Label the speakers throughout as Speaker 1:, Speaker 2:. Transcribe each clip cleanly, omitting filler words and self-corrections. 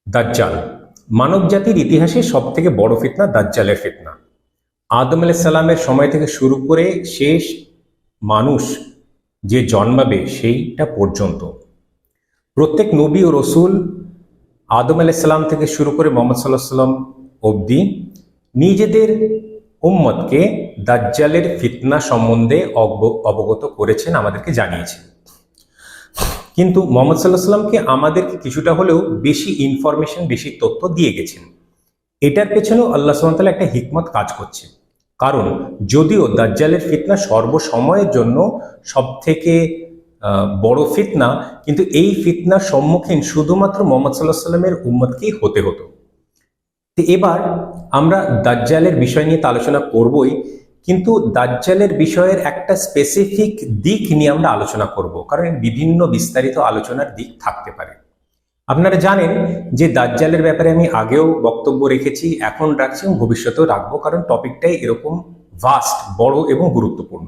Speaker 1: দাজ্জাল মানব জাতির ইতিহাসে সব থেকে বড় ফিতনা দাজ্জালের ফিতনা। আদম আলাইহিস সালামের সময় থেকে শুরু করে শেষ মানুষ যে জন্মাবে সেইটা পর্যন্ত প্রত্যেক নবী ও রসুল আদম আলাইহিস সালাম থেকে শুরু করে মুহাম্মদ সাল্লাল্লাহু আলাইহি সাল্লাম অবধি নিজেদের উম্মতকে দাজ্জালের ফিতনা সম্বন্ধে অবগত করেছেন, আমাদেরকে জানিয়েছেন। কিন্তু মুহাম্মদ সাল্লাল্লাহু আলাইহি সাল্লামকে আমাদেরকে কিছুটা হলেও বেশি ইনফরমেশন, বেশি তথ্য দিয়ে গেছেন। এটার পেছনেও আল্লাহ সুবহানাহু ওয়া তাআলা একটা হিকমত কাজ করছে। কারণ যদিও দাজ্জালের ফিতনা সর্বসময়ের জন্য সব থেকে বড় ফিতনা, কিন্তু এই ফিতনার সম্মুখীন শুধুমাত্র মুহাম্মদ সাল্লাল্লাহু আলাইহি সাল্লামের উম্মতকেই হতে হতো। তো এবার আমরা দাজ্জালের বিষয় নিয়ে তো আলোচনা করবই, কিন্তু দাজ্জালের বিষয়ের একটা স্পেসিফিক দিক নিয়ে আমরা আলোচনা করব, কারণ বিভিন্ন বিস্তারিত আলোচনার দিক থাকতে পারে। আপনারা জানেন যে দাজ্জালের ব্যাপারে আমি আগেও বক্তব্য রেখেছি, এখন রাখছি এবং ভবিষ্যতেও রাখবো, কারণ টপিকটাই এরকম ভাস্ট, বড় এবং গুরুত্বপূর্ণ।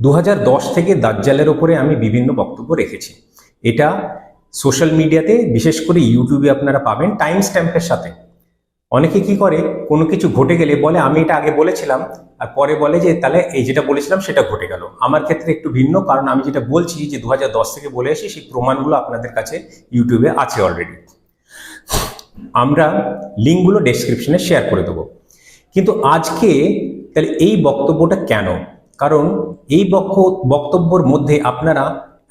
Speaker 1: 2010 থেকে দাজ্জালের ওপরে আমি বিভিন্ন বক্তব্য রেখেছি। এটা সোশ্যাল মিডিয়াতে, বিশেষ করে ইউটিউবে আপনারা পাবেন টাইম স্ট্যাম্পের সাথে। অনেকে কি করে, কোনো কিছু ঘটে গেলে বলে আমি এটা আগে বলেছিলাম, আর পরে বলে যে তাহলে এই যেটা বলেছিলাম সেটা ঘটে গেল। আমার ক্ষেত্রে একটু ভিন্ন, কারণ আমি যেটা বলছি যে 2010 থেকে বলে আসি, সেই প্রমাণগুলো আপনাদের কাছে ইউটিউবে আছে অলরেডি। আমরা লিঙ্কগুলো ডেসক্রিপশনে শেয়ার করে দেবো। কিন্তু আজকে তাহলে এই বক্তব্যটা কেন? কারণ এই বক্তব্যের মধ্যে আপনারা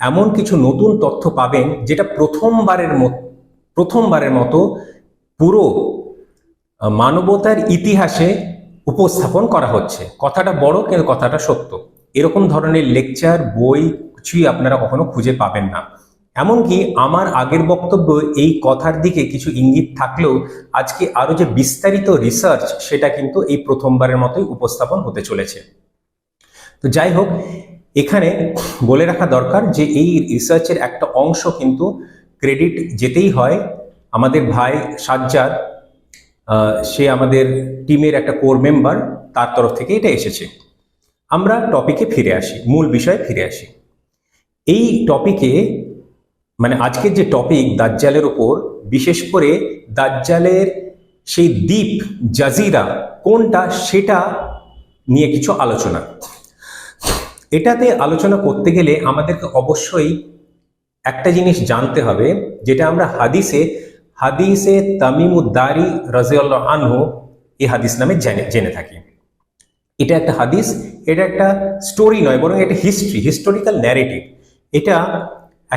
Speaker 1: এমন কিছু নতুন তথ্য পাবেন যেটা প্রথমবারের মতো পুরো মানবতার ইতিহাসে উপস্থাপন করা হচ্ছে। কথাটা বড় কিন্তু কথাটা সত্য। এরকম ধরনের লেকচার, বই কিছুই আপনারা কখনো খুঁজে পাবেন না। এমনকি আমার আগের বক্তব্য এই কথার দিকে কিছু ইঙ্গিত থাকলেও আজকে আরো যে বিস্তারিত রিসার্চ, সেটা কিন্তু এই প্রথমবারের মতোই উপস্থাপন হতে চলেছে। তো যাই হোক, এখানে বলে রাখা দরকার যে এই রিসার্চের একটা অংশ কিন্তু ক্রেডিট যেতেই হয় আমাদের ভাই সাজ্জাদ, সে আমাদের টিমের একটা কোর মেম্বার, তার তরফ থেকে এটা এসেছে। আমরা টপিকে ফিরে আসি, মূল বিষয়ে ফিরে আসি। এই টপিকে মানে আজকের যে টপিক দাজ্জালের উপর, বিশেষ করে দাজ্জালের সেই দ্বীপ জাজিরা কোনটা সেটা নিয়ে কিছু আলোচনা। এটাতে আলোচনা করতে গেলে আমাদেরকে অবশ্যই একটা জিনিস জানতে হবে, যেটা আমরা হাদিসে তামিমুদ্দারি রাদিয়াল্লাহু আনহু এই হাদিস নামে জেনে থাকি। এটা একটা হাদিস, এটা একটা স্টোরি নয়, বরং এটা হিস্টোরিক্যাল ন্যারেটিভ। এটা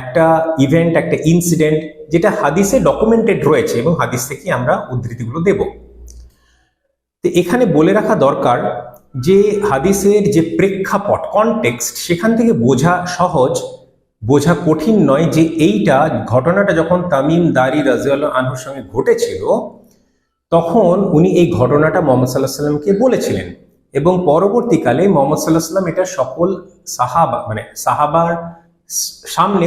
Speaker 1: একটা ইভেন্ট, একটা ইনসিডেন্ট, যেটা হাদিসে ডকুমেন্টেড রয়েছে এবং হাদিস থেকে আমরা উদ্ধৃতিগুলো দেব। তো এখানে বলে রাখা দরকার যে হাদিসের যে প্রেক্ষাপট, কনটেক্সট, সেখান থেকে বোঝা সহজ, বোঝা কঠিন নয় যে এইটা ঘটনাটা যখন তামিম দারি রাদিয়াল্লাহু আনহুর সঙ্গে ঘটেছিল, তখন উনি এই ঘটনাটা মুহাম্মদ সাল্লাল্লাহু আলাইহি সাল্লামকে বলেছিলেন এবং পরবর্তীকালে মুহাম্মদ সাল্লাল্লাহু আলাইহি সাল্লাম এটা সকল সাহাবার সামনে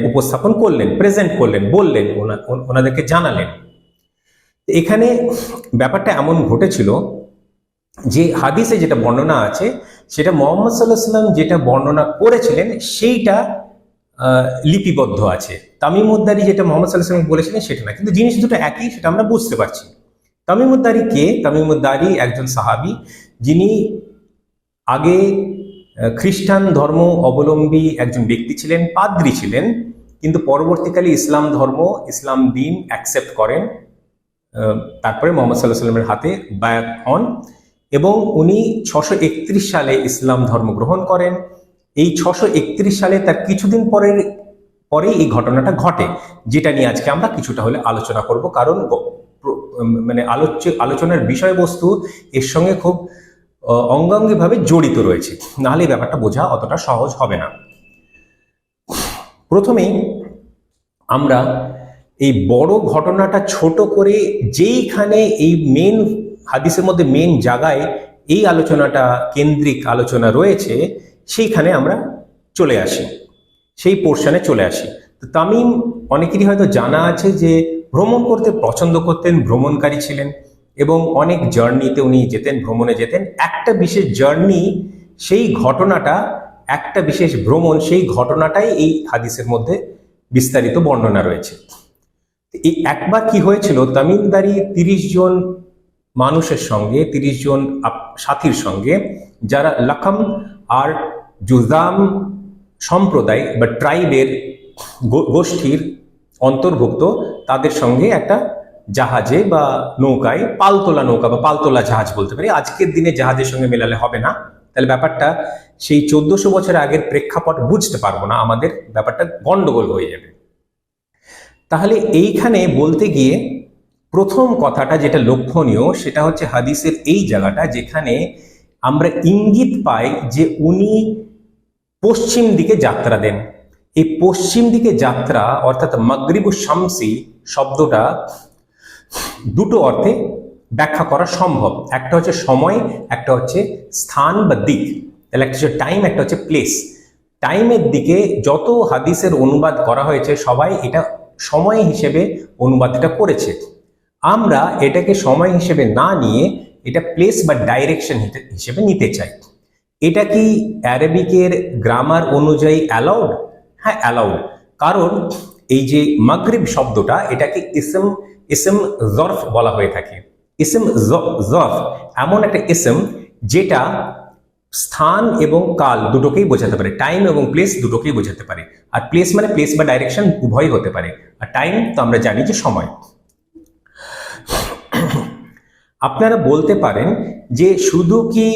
Speaker 1: উপস্থাপন করলেন, প্রেজেন্ট করলেন, বললেন, ওনাদেরকে জানালেন। এখানে ব্যাপারটা এমন ঘটেছিল যে হাদিসে যেটা বর্ণনা আছে, সেটা মুহাম্মদ সাল্লাল্লাহু আলাইহি সাল্লাম যেটা বর্ণনা করেছিলেন সেইটা লিপিবদ্ধ আছে। তামিমুদ্দারি যেটা মুহাম্মদ সাল্লাল্লাহু আলাইহি সাল্লাম বলেছিলেন সেটা না, কিন্তু জিনিস দুটো একই, সেটা আমরা বুঝতে পারছি। তামিমুদ্দারি কে? তামিমুদ্দারি একজন সাহাবী, যিনি আগে খ্রিস্টান ধর্ম অবলম্বী একজন ব্যক্তি ছিলেন, পাদ্রী ছিলেন, কিন্তু পরবর্তীকালে ইসলাম দিন অ্যাকসেপ্ট করেন। তারপরে মুহাম্মদ সাল্লাল্লাহু আলাইহি সাল্লামের হাতে বায়াত হন এবং উনি 631 সালে ইসলাম ধর্ম গ্রহণ করেন। এই 631 সালে তার কিছুদিন পরেই এই ঘটনাটা ঘটে, যেটা নিয়ে আজকে আমরা কিছুটা হলে আলোচনা করব, কারণ আলোচনার বিষয়বস্তু এর সঙ্গে খুব অঙ্গাঙ্গিভাবে জড়িত রয়েছে, নাহলে ব্যাপারটা বোঝা অতটা সহজ হবে না। প্রথমেই আমরা এই বড় ঘটনাটা ছোট করে, যেইখানে এই মেন হাদিসের মধ্যে মেন জায়গায় এই আলোচনাটা, কেন্দ্রিক আলোচনা রয়েছে, সেইখানে আমরা চলে আসি, সেই পোর্শনে চলে আসি। তো তামিম, অনেকেরই হয়তো জানা আছে যে ভ্রমণ করতে পছন্দ করতেন, ভ্রমণকারী ছিলেন এবং অনেক জার্নিতে উনি যেতেন, ভ্রমণে যেতেন। একটা বিশেষ জার্নি, সেই ঘটনাটা, একটা বিশেষ ভ্রমণ, সেই ঘটনাটাই এই হাদিসের মধ্যে বিস্তারিত বর্ণনা রয়েছে। এই একবার কি হয়েছিল, তামিমদারি 30 জন মানুষের সঙ্গে, 30 জন সাথীর সঙ্গে, যারা লাখাম আর জুজাম সম্প্রদায় বা ট্রাইবের গোষ্ঠীর অন্তর্ভুক্ত, তাদের সঙ্গে একটা জাহাজে বা নৌকায়, পালতোলা নৌকা বা পালতোলা জাহাজ বলতে পারি, আজকের দিনে জাহাজের সঙ্গে মেলালে হবে না, তাহলে ব্যাপারটা সেই 1400 বছর আগের প্রেক্ষাপট বুঝতে পারবো না, আমাদের ব্যাপারটা গন্ডগোল হয়ে যাবে। তাহলে এইখানে বলতে গিয়ে প্রথম কথাটা যেটা লক্ষণীয় সেটা হচ্ছে হাদিসের এই জায়গাটা, যেখানে আমরা ইঙ্গিত পাই যে উনি পশ্চিম দিকে যাত্রা দেন। এই পশ্চিম দিকে যাত্রা অর্থাৎ মাগরিবুশ শামসি শব্দটা দুটো অর্থে ব্যাখ্যা করা সম্ভব। একটা হচ্ছে সময়, একটা হচ্ছে স্থান বা দিক। তাহলে একটা হচ্ছে টাইম, একটা হচ্ছে প্লেস। টাইমের দিকে যত হাদিসের অনুবাদ করা হয়েছে সবাই এটা সময় হিসেবে অনুবাদটা করেছে। আমরা এটাকে সময় হিসেবে না নিয়ে এটা প্লেস বা ডাইরেকশন হিসেবে নিতে চাই। এটা কি অ্যারাবিকের গ্রামার অনুযায়ী অ্যালাউড? হ্যাঁ, অ্যালাউড। কারণ এই যে মাগরিব শব্দটা, এটাকে ইসম জরফ বলা হয়ে থাকে। ইসম জরফ এমন একটা ইসম যেটা স্থান এবং কাল দুটোকেই বোঝাতে পারে, টাইম এবং প্লেস দুটোকেই বোঝাতে পারে। আর প্লেস মানে প্লেস বা ডাইরেকশন উভয়ই হতে পারে, আর টাইম তো আমরা জানি যে সময়। আপনারা বলতে পারেন যে শুধু কি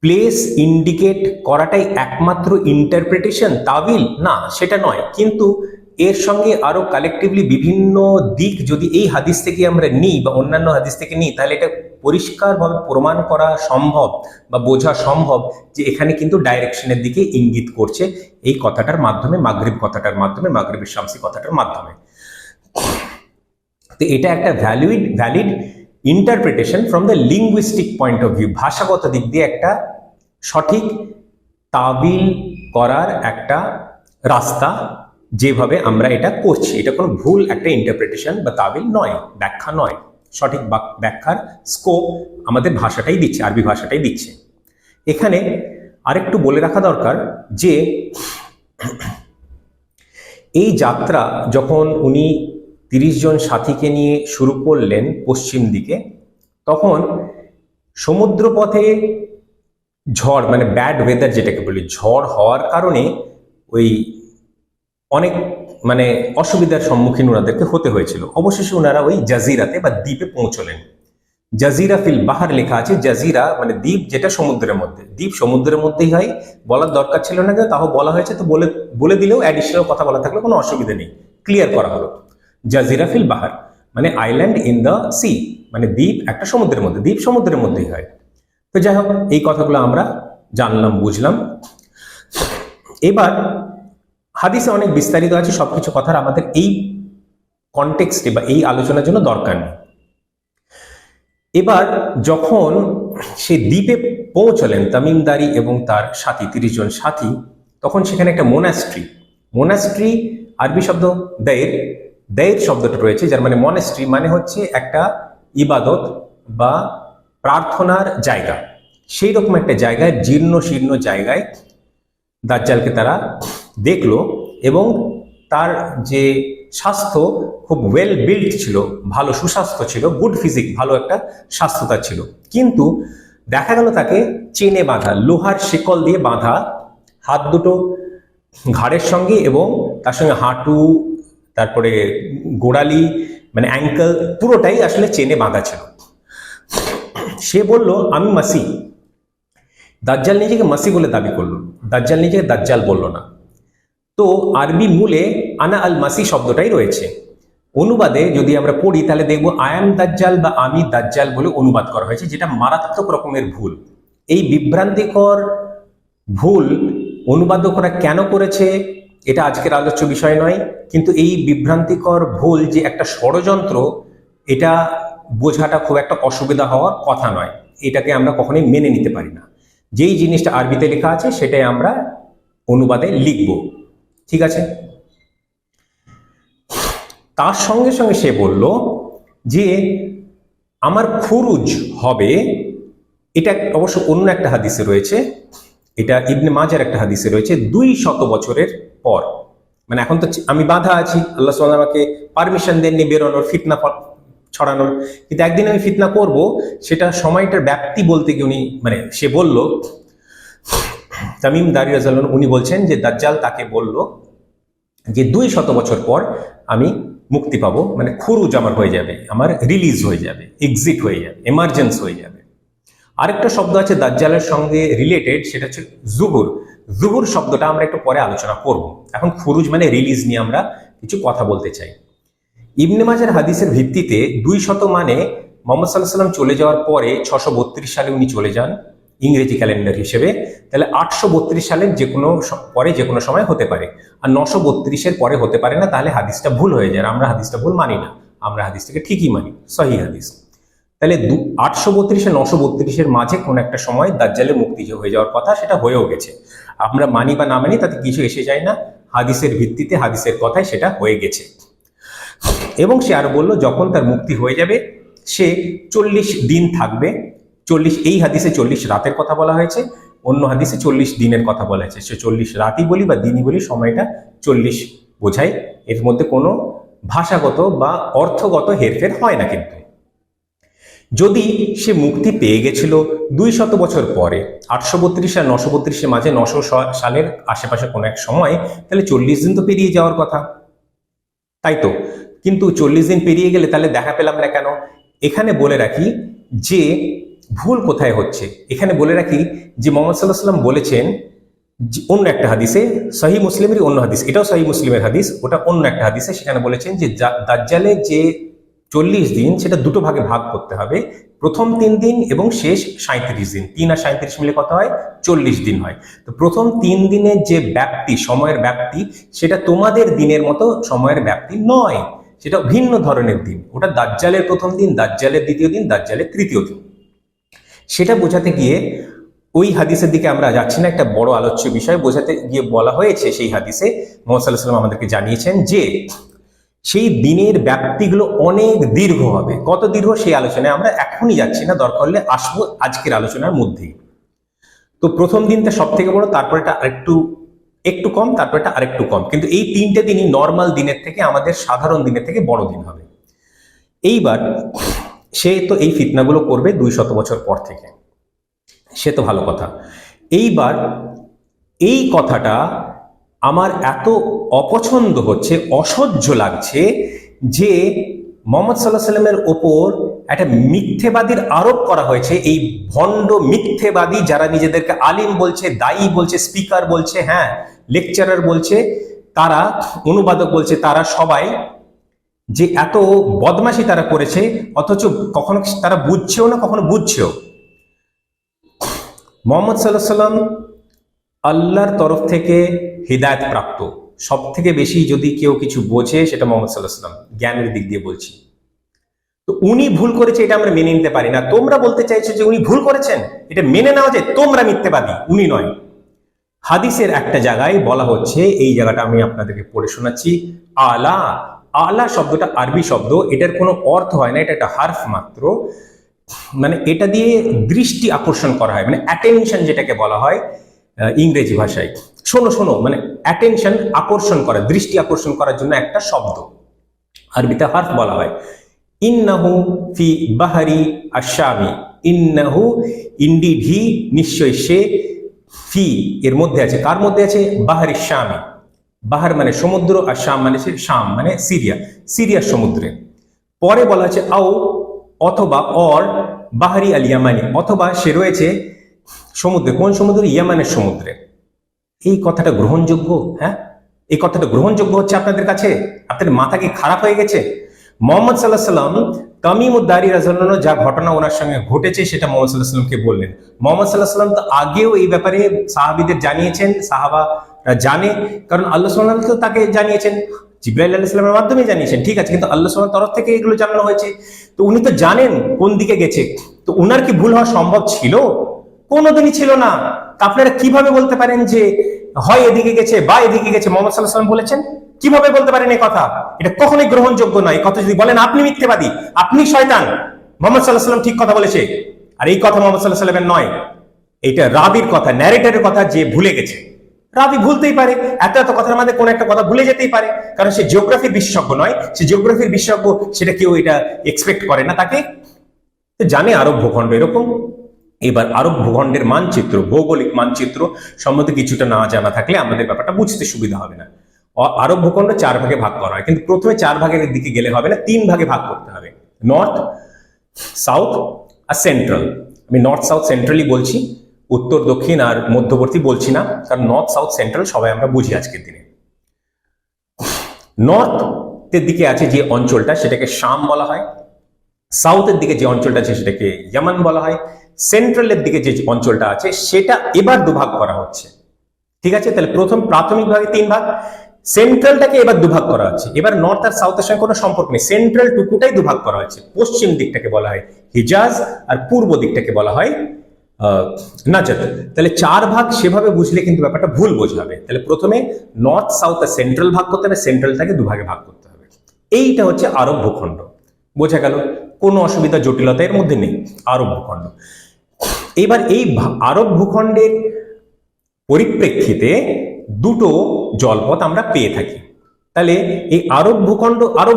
Speaker 1: প্লেস ইন্ডিকেট করাটাই একমাত্র ইন্টারপ্রিটেশন, তাবিল? না, সেটা নয়। কিন্তু এর সঙ্গে আরো কালেকটিভলি বিভিন্ন দিক যদি এই হাদিস থেকে আমরা নিই বা অন্যান্য হাদিস থেকে নিই, তাহলে এটা পরিষ্কারভাবে প্রমাণ করা সম্ভব বা বোঝা সম্ভব যে এখানে কিন্তু ডাইরেকশনের দিকে ইঙ্গিত করছে এই কথাটার মাধ্যমে, মাগরিব কথাটার মাধ্যমে, মাগরিবের শামসি কথাটার মাধ্যমে। তো এটা একটা valid interpretation from the linguistic point of view. ভাষাগত দিক দিয়ে একটা সঠিক তাবিল করার একটা রাস্তা, যেভাবে আমরা এটা করছি, এটা কোনো ভুল একটা ইন্টারপ্রিটেশন বা তাবিল নয়, ব্যাখ্যা নয়। সঠিক ব্যাখ্যার স্কোপ আমাদের ভাষাটাই দিচ্ছে, আরবি ভাষাটাই দিচ্ছে। এখানে আরেকটু বলে রাখা দরকার যে এই যাত্রা যখন উনি 30 জন সাথীকে নিয়ে শুরু করলেন পশ্চিম দিকে, তখন সমুদ্রপথে ঝড় মানে ব্যাড ওয়েদার যেটাকে বলি, ঝড় হওয়ার কারণে ওই অনেক মানে অসুবিধার সম্মুখীন ওনাদেরকে হতে হয়েছিল। অবশেষে ওনারা ওই জাজিরাতে বা দ্বীপে পৌঁছলেন। জাজিরা ফিল বাহার লেখা আছে, জাজিরা মানে দ্বীপ, যেটা সমুদ্রের মধ্যে। দ্বীপ সমুদ্রের মধ্যেই হয়, বলার দরকার ছিল না, কিন্তু তাও বলা হয়েছে, তো বলে দিলেও অ্যাডিশনাল কথা বলা থাকলে কোনো অসুবিধা নেই, ক্লিয়ার করা হলো। জাজিরা ফিল বাহার মানে আইল্যান্ড ইন দ্য সি, মানে দ্বীপ একটা সমুদ্রের মধ্যে, দ্বীপ সমুদ্রের মধ্যেই হয়। তো যাই হোক, এই কথাগুলো আমরা জানলাম, বুঝলাম। এবার হাদিসে অনেক বিস্তারিত আছে, সবকিছু কথার আমাদের এই কনটেক্সটে বা এই আলোচনার জন্য দরকার নেই। এবার যখন সে দ্বীপে পৌঁছলেন তামিমদারি এবং তার সাথী, 30 জন সাথী, তখন সেখানে একটা মোনাস্ট্রি আরবি শব্দ দেয়ের শব্দটা রয়েছে, যার মানে মনেস্ট্রি মানে হচ্ছে একটা ইবাদত বা প্রার্থনার জায়গা। সেই রকম একটা জায়গায়, জীর্ণ শীর্ণ জায়গায় দাজ্জালকে তারা দেখলো, এবং তার যে স্বাস্থ্য খুব ওয়েল বিল্ড ছিল, ভালো সুস্বাস্থ্য ছিল, গুড ফিজিক, ভালো একটা স্বাস্থ্য তার ছিল। কিন্তু দেখা গেল তাকে চেনে বাঁধা, লোহার শিকল দিয়ে বাঁধা, হাত দুটো ঘাড়ের সঙ্গে এবং তার সঙ্গে হাঁটু, তারপরে গোড়ালি মানে অ্যাঙ্কেল, পুরোটাই আসলে চেনে বাঁধা ছিল। সে বলল আমি মাসি। দাজ্জাল নিজেকে মাসি বলে দাবি করলো, দাজ্জাল নিজেকে দাজ্জাল বলল না। তো আরবি মূলে আনা আল মাসি শব্দটাই রয়েছে। অনুবাদে যদি আমরা পড়ি তাহলে দেখবো আই এম দাজ্জাল বা আমি দাজ্জাল বলে অনুবাদ করা হয়েছে, যেটা মারাত্মক রকমের ভুল। এই বিভ্রান্তিকর ভুল অনুবাদকরা কেন করেছে এটা আজকের আলোচ্য বিষয় নয়, কিন্তু এই বিভ্রান্তিকর ভুল যে একটা ষড়যন্ত্র, এটা বোঝাটা খুব একটা অসুবিধা হওয়ার কথা নয়। এটাকে আমরা কখনোই মেনে নিতে পারি না। যেই জিনিসটা আরবিতে লেখা আছে সেটাই আমরা অনুবাদে লিখব, ঠিক আছে? তার সঙ্গে সঙ্গে সে বলল যে আমার খুরুজ হবে, এটা অবশ্য অন্য একটা হাদিসে রয়েছে, এটা ইবনে মাজার একটা হাদিসে রয়েছে, 200 বছরের পর, মানে এখন তো আমি বাধা আছি, আল্লাহ সুবহানাহু আমাকে পারমিশন দেননি বেরোনোর, ফিতনা ছড়ানোর, কিন্তু একদিন আমি ফিতনা করব, সেটা সময়টার ব্যাপ্তি বলতে গিয়ে উনি মানে সে বলল, তামিম দারি রাদিয়াল্লাহু আনহু উনি বলছেন যে দাজ্জাল তাকে বলল যে 200 বছর পর আমি মুক্তি পাবো, মানে খুরুজ আমার হয়ে যাবে, আমার রিলিজ হয়ে যাবে, এক্সিট হয়ে যাবে, এমার্জেন্স হয়ে যাবে। আরেকটা শব্দ আছে দাজ্জালের সঙ্গে রিলেটেড, সেটা হচ্ছে জুহুর। জুহুর শব্দটা আমরা একটু পরে আলোচনা করব, এখন খুরুজ মানে রিলিজ নিয়ে আমরা কিছু কথা বলতে চাই। ইবনে মাজার হাদিসের ভিত্তিতে 200 মানে মোহাম্মদ সাল্লাল্লাহু আলাইহি ওয়াসাল্লাম চলে যাওয়ার পরে 632 সালে উনি চলে যান ইংরেজি ক্যালেন্ডার হিসেবে, তাহলে 832 সালের যে কোনো পরে যে কোনো সময় হতে পারে, আর 932-এর পরে হতে পারে না, তাহলে হাদিসটা ভুল হয়ে যায়। আমরা হাদিসটা ভুল মানি না, আমরা হাদিসটাকে ঠিকই মানি, সহিহ হাদিস। তাহলে 832 আর 932-এর মাঝে কোন একটা সময় দাজ্জালের মুক্তি হয়ে যাওয়ার কথা, সেটা হয়েও গেছে। আমরা মানি বা না মানি তাতে কিছু এসে যায় না, হাদিসের ভিত্তিতে হাদিসের কথায় সেটা হয়ে গেছে। এবং সে আরো বলল যখন তার মুক্তি হয়ে যাবে সে 40 দিন থাকবে। 40, এই হাদিসে 40 রাতের কথা বলা হয়েছে, অন্য হাদিসে 40 দিনের কথা বলা হয়েছে। সে 40 রাতই বলি বা দিনই বলি, সময়টা 40 বোঝায়, এর মধ্যে কোনো ভাষাগত বা অর্থগত হেরফের হয় না। কিন্তু যদি সে মুক্তি পেয়ে গেছিল 200 বছর পরে, 832 আর 932-এর মাঝে 900 সালের আশেপাশে কোনো এক সময়, তাহলে 40 দিন তো পেরিয়ে যাওয়ার কথা, তাই তো? কিন্তু 40 দিন পেরিয়ে গেলে তাহলে দেখা পেলাম না কেন? এখানে বলে রাখি যে ভুল কোথায় হচ্ছে। এখানে বলে রাখি যে মুহাম্মদ সাল্লাল্লাহু আলাইহি ওয়াসাল্লাম বলেছেন অন্য একটা হাদিসে, সহিহ মুসলিমেরই অন্য হাদিস, এটাও সহিহ মুসলিমের হাদিস, ওটা অন্য একটা হাদিসে, সেখানে বলেছেন যে দাজ্জালের যে 40 দিন সেটা দুটো ভাগে ভাগ করতে হবে, প্রথম 3 দিন এবং শেষ 37 দিন। 3 আর 37 মিলে কত হয়? 40 দিন হয়। তো প্রথম 3 দিনের যে ব্যাপ্তি, সময়ের ব্যাপ্তি, সেটা তোমাদের দিনের মতো সময়ের ব্যাপ্তি নয়, সেটা ভিন্ন ধরনের দিন। ওটা দাজ্জালের প্রথম দিন, দাজ্জালের দ্বিতীয় দিন, দাজ্জালের তৃতীয় দিন। সেটা বোঝাতে গিয়ে ওই হাদিসের দিকে আমরা যাচ্ছি না, একটা বড় আলোচ্য বিষয় বোঝাতে গিয়ে বলা হয়েছে সেই হাদিসে মুহাম্মদ সাল্লাল্লাহু আলাইহি ওয়াসাল্লাম আমাদেরকে জানিয়েছেন যে সেই দিনের ব্যাপ্তিগুলো অনেক দীর্ঘ হবে। কত দীর্ঘ সেই আলোচনায় আমরা এখনই যাচ্ছি না, দরকার হলে আসবো আজকের আলোচনার মধ্যেই। তো প্রথম দিনটা সব থেকে বড়, তারপরেটা একটু কম, তারপরেটা আরেকটু কম, কিন্তু এই 3টে দিনই নর্মাল দিনের থেকে, আমাদের সাধারণ দিনের থেকে বড় দিন হবে। এইবার সে তো এই ফিতনাগুলো করবে 200 বছর পর থেকে, সে তো ভালো কথা। এইবার এই কথাটা আমার এত অপছন্দ হচ্ছে, অসহ্য লাগছে যে মুহাম্মদ সাল্লাল্লাহু আলাইহি ওয়াসাল্লামের ওপর একটা মিথ্যেবাদীর আরোপ করা হয়েছে। এই ভণ্ড মিথ্যেবাদী যারা নিজেদেরকে আলিম বলছে, দায়ী বলছে, স্পিকার বলছে, হ্যাঁ লেকচারার বলছে, তারা অনুবাদক বলছে, তারা সবাই যে এত বদমাশি তারা করেছে, অথচ কখনো তারা বুঝছেও না, কখনো বুঝছেও। মুহাম্মদ সাল্লাল্লাহু আলাইহি ওয়াসাল্লাম আল্লাহর তরফ থেকে হিদায়াত প্রাপ্ত, সব থেকে বেশি যদি কেউ কিছু বোঝে সেটা মুহাম্মদ সাল্লাল্লাহু আলাইহি ওয়াসাল্লাম, জ্ঞানের দিক দিয়ে বলছি। তো উনি ভুল করেছে এটা আমরা মেনে নিতে পারি না। তোমরা বলতে চাইছো যে উনি ভুল করেছেন, এটা মেনে নেওয়া যায়, তোমরা মিথ্যেবাদী, উনি নয়। হাদিসের একটা জায়গায় বলা হচ্ছে, এই জায়গাটা আমি আপনাদেরকে পড়ে শোনাচ্ছি, আলা। আলা শব্দটা আরবি শব্দ, এটার কোনো অর্থ হয় না, এটা একটা হারফ মাত্র। মানে এটা দিয়ে দৃষ্টি আকর্ষণ করা হয়, মানে অ্যাটেনশন যেটাকে বলা হয় ইংরেজি ভাষায়। শোনো, মানে অ্যাটেনশন আকর্ষণ করা, দৃষ্টি আকর্ষণ করার জন্য একটা শব্দ, আরবিতে হারফ বলা হয়। ইন্নাহু ফি বাহারি আশ-শামি, ইন্নাহু ইন্ডিড, হি নিশ্চয় সে, ফি এর মধ্যে আছে, কার মধ্যে আছে? বাহারি শামি। বাহার মানে সমুদ্র, আর শাম মানে শাম মানে সিরিয়া, সিরিয়ার সমুদ্রে। পরে বলা হচ্ছে আও অথবা, অর বাহারি আল ইয়ামানি, অথবা সে রয়েছে সমুদ্রে। কোন সমুদ্রে? ইয়ামানের সমুদ্রে। এই কথাটা গ্রহণযোগ্য? হ্যাঁ, এই কথাটা গ্রহণযোগ্য হচ্ছে আপনাদের কাছে? আপনাদের মাথা কি খারাপ হয়ে গেছে? মুহাম্মদ সাল্লাল্লাহু আলাইহি ওয়াসাল্লাম তামিমুদ দারি রাদিয়াল্লাহু আনহু যা ঘটনা ওনার সঙ্গে ঘটেছে সেটা মুহাম্মদ সাল্লাল্লাহু আলাইহি ওয়াসাল্লামকে বললেন। মুহাম্মদ সাল্লাল্লাহু আলাইহি ওয়াসাল্লাম তো আগেও এই ব্যাপারে সাহাবীদের জানিয়েছেন, সাহাবারা জানে, কারণ আল্লাহ সুবহানাহু ওয়া তাআলা তাকে জানিয়েছেন, জিবরাইল আলাইহিস সালামের মাধ্যমে জানিয়েছেন, ঠিক আছে, কিন্তু আল্লাহ সুবহানাহু ওয়া তাআলার তরফ থেকে এগুলো জানানো হয়েছে। তো উনি তো জানেন কোন দিকে গেছে, তো উনার কি ভুল হওয়া সম্ভব ছিল? কোনোদিনই ছিল না। তা আপনারা কিভাবে বলতে পারেন যে হয় এদিকে গেছে বা এদিকে গেছে? মুহাম্মদ সাল্লাল্লাহু আলাইহি ওয়াসাল্লাম বলেছেন, কিভাবে বলতে পারেন এই কথা? এটা কখনোই গ্রহণযোগ্য নয়। এই কথা যদি বলেন আপনি মিথ্যেবাদী, আপনি শয়তান। মুহাম্মদ সাল্লাল্লাহু আলাইহি ওয়াসাল্লাম ঠিক কথা বলেছে, আর এই কথা মুহাম্মদ সাল্লাল্লাহু আলাইহি ওয়াসাল্লামের নয়, এটা রাবির কথা, ন্যারেটরের কথা, যে ভুলে গেছে। রাবি ভুলতেই পারে, এত এত কথার মধ্যে কোন একটা কথা ভুলে যেতেই পারে, কারণ সে জিওগ্রাফির বিশেষজ্ঞ নয়, সে জিওগ্রাফির বিশেষজ্ঞ সেটা কেউ এটা এক্সপেক্ট করে না তাকে। জানে আরব ভূখণ্ড এরকম। এবার আরব ভূখণ্ডের মানচিত্র, ভৌগোলিক মানচিত্র সম্বন্ধে কিছুটা না জানা থাকলে আমাদের ব্যাপারটা বুঝতে সুবিধা হবে না। আরব ভূখণ্ড 4 ভাগে ভাগ করা হয়, কিন্তু প্রথমে 4 ভাগের দিকে গেলে হবে না, 3 ভাগে ভাগ করতে হবে, নর্থ, সাউথ আর সেন্ট্রাল। আমি নর্থ সাউথ সেন্ট্রালই বলছি, উত্তর দক্ষিণ আর মধ্যবর্তী বলছি না, কারণ নর্থ সাউথ সেন্ট্রাল সবাই আমরা বুঝি আজকের দিনে। নর্থের দিকে আছে যে অঞ্চলটা সেটাকে শাম বলা হয়, সাউথের দিকে যে অঞ্চলটা আছে সেটাকে ইয়ামান বলা হয়, সেন্ট্রালের দিকে যে অঞ্চলটা আছে সেটা এবার দুভাগ করা হচ্ছে। ঠিক আছে, তাহলে প্রথম প্রাথমিকভাবে 3 ভাগ, সেন্ট্রালটাকে এবার দুভাগ করা হচ্ছে। এবার নর্থ আর সাউথের সঙ্গে কোনো সম্পর্ক নেই, সেন্ট্রাল টুকুটাই দুভাগ করা হচ্ছে। পশ্চিম দিকটাকে বলা হয় হিজাজ আর পূর্ব দিকটাকে বলা হয় নাজাদ। তাহলে 4 ভাগ সেভাবে বুঝলে কিন্তু ব্যাপারটা ভুল বোঝাবে। তাহলে প্রথমে নর্থ সাউথ আর সেন্ট্রাল ভাগ করতে হবে, সেন্ট্রালটাকে দুভাগে ভাগ করতে হবে। এইটা হচ্ছে আরব ভূখণ্ড। বোঝা গেল? কোনো অসুবিধা জটিলতা এর মধ্যে নেই। আরব ভূখণ্ড। এবার এই আরব ভূখণ্ডের পরিপ্রেক্ষিতে দুটো জলপথ আমরা পেয়ে থাকি। তাহলে এই আরব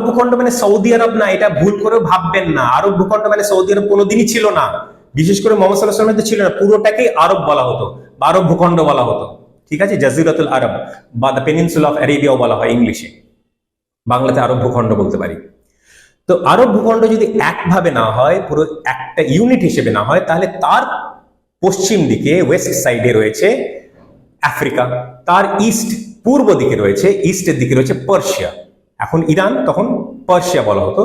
Speaker 1: ভূখণ্ড মানে সৌদি আরব না, এটা ভুল করে ভাববেন না। আরব ভূখণ্ড মানে সৌদি আরব কোনোদিনই ছিল না, বিশেষ করে মোহাম্মদ সাল্লাল্লাহু আলাইহি ওয়াসাল্লামের ছিল না। পুরোটাকেই আরব বলা হতো বা আরব ভূখণ্ড বলা হতো। ঠিক আছে, জাজিরাতুল আরব বা দ্য পেনিনসুলা অফ আরেবিয়াও বলা হয় ইংলিশে, বাংলাতে আরব ভূখণ্ড বলতে পারি। তো আরব ভূখণ্ড যদি একভাবে না হয়, পুরো একটা ইউনিট হিসেবে না হয়, তাহলে তার পশ্চিম দিকে ওয়েস্ট সাইডে রয়েছে আফ্রিকা, তার পূর্ব দিকে রয়েছে, ইস্টের দিকে রয়েছে পার্সিয়া। এখন ইরান, তখন পার্সিয়া বলা হতো।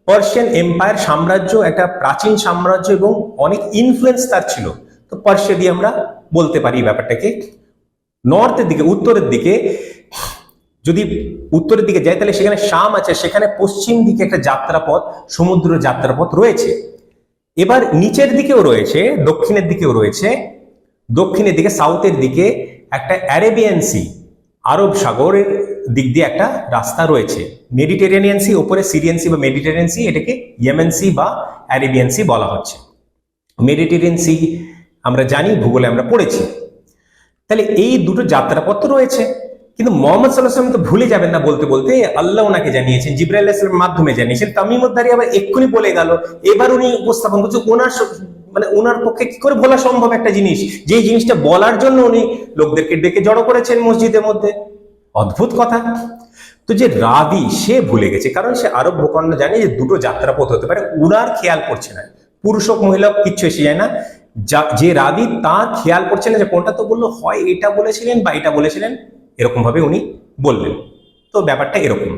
Speaker 1: পার্সিয়ান এম্পায়ার সাম্রাজ্য একটা প্রাচীন সাম্রাজ্য এবং অনেক ইনফ্লুয়েন্স তার ছিল, তো পার্সিয়া দিয়ে আমরা বলতে পারি ব্যাপারটাকে। নর্থের দিকে, উত্তরের দিকে যদি উত্তরের দিকে যাই তাহলে সেখানে শাম আছে, সেখানে পশ্চিম দিকে একটা যাত্রাপথ, সমুদ্র যাত্রাপথ রয়েছে। এবার নিচের দিকেও রয়েছে, দক্ষিণের দিকেও রয়েছে, দক্ষিণের দিকে সাউথের দিকে একটা অ্যারেবিয়ান সি, আরব সাগরের দিক দিয়ে একটা রাস্তা রয়েছে। মেডিটেরিয়ানিয়ান সি, ওপরে সিরিয়ান সি বা মেডিটেরিয়ান সি, এটাকে ইয়েমেন সি বা অ্যারেবিয়ান সি বলা হচ্ছে। মেডিটেরিয়ান সি আমরা জানি, ভূগোলে আমরা পড়েছি। তাহলে এই দুটো যাত্রাপথ রয়েছে, কিন্তু মোহাম্মদ সাল্লাল্লাহু আলাইহি ওয়াসাল্লাম তো ভুলে যাবেন না বলতে বলতে, আল্লাহ ওনাকে জানিয়েছেন, জিবরাইল আলাইহিস সালামের মাধ্যমে জানিয়েছেন। তামিমুদ্দারি আবার এক্ষুনি বলে গেল, এবার উনি উপস্থাপন করছে। ওনার পক্ষে কি করে বলা সম্ভব একটা জিনিস, যে জিনিসটা বলার জন্য উনি লোকদেরকে ডেকে জড়ো করেছেন মসজিদের মধ্যে? অদ্ভুত কথা। তো যে রাবি, সে ভুলে গেছে, কারণ সে আরব ভূখণ্ড জানে যে দুটো যাত্রাপথ হতে পারে, উনার খেয়াল করছে না। পুরুষ হোক মহিলা হোক কিচ্ছু এসে যায় না, যে রাবি তার খেয়াল করছে না যে কোনটা, তো বললো হয় এটা বলেছিলেন বা এটা বলেছিলেন, এরকম ভাবে উনি বললেন। তো ব্যাপারটা এরকম।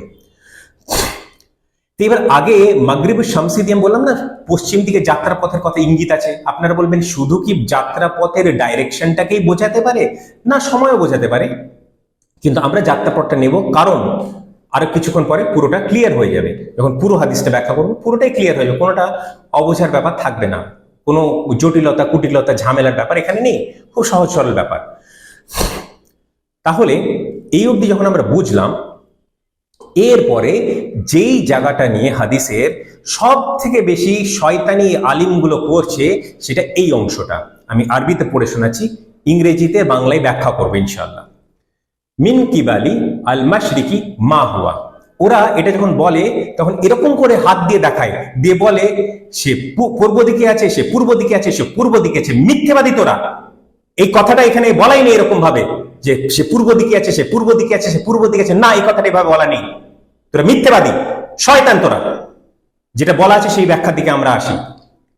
Speaker 1: তো এবার আগে মাগরিবুশ শামসি দিয়ে বললাম না, পশ্চিম দিকে যাত্রাপথের কথা ইঙ্গিত আছে। আপনারা বলবেন শুধু কি যাত্রাপথের ডাইরেকশনটাকেই বোঝাতে পারে? না, সময়ও বোঝাতে পারে, কিন্তু আমরা যাত্রাপথটা নেব, কারণ আরো কিছুক্ষণ পরে পুরোটা ক্লিয়ার হয়ে যাবে। যখন পুরো হাদিসটা ব্যাখ্যা করবো পুরোটাই ক্লিয়ার হয়ে যাবে, কোনোটা অবোঝার ব্যাপার থাকবে না, কোনো জটিলতা কুটিলতা ঝামেলার ব্যাপার এখানে নেই, খুব সহজ সরল ব্যাপার। তাহলে এই অবধি যখন আমরা বুঝলাম, এরপরে যেই জায়গাটা নিয়ে হাদিসের সব থেকে বেশি শয়তানি আলিমগুলো করছে, সেটা এই অংশটা। আমি আরবিতে পড়ে শোনাচ্ছি, ইংরেজিতে বাংলায় ব্যাখ্যা করবো ইনশাআল্লাহ। মিন কিবালি আল মাশরিকি মা হুয়া। ওরা এটা যখন বলে তখন এরকম করে হাত দিয়ে দেখায়, দিয়ে বলে সে পূর্ব দিকে আছে, সে পূর্ব দিকে আছে, সে পূর্ব দিকে আছে। মিথ্যেবাদী তোরা। এই কথাটা এখানে বলাই নেই এরকম ভাবে যে সে পূর্ব দিকে আছে, সে পূর্ব দিকে আছে, সে পূর্ব দিকে আছে, না, এই কথাটা এভাবে বলা নেই। তোরা মিথ্যেবাদী, শয়তান তোরা। যেটা বলা আছে সেই ব্যাখ্যার দিকে আমরা আসি।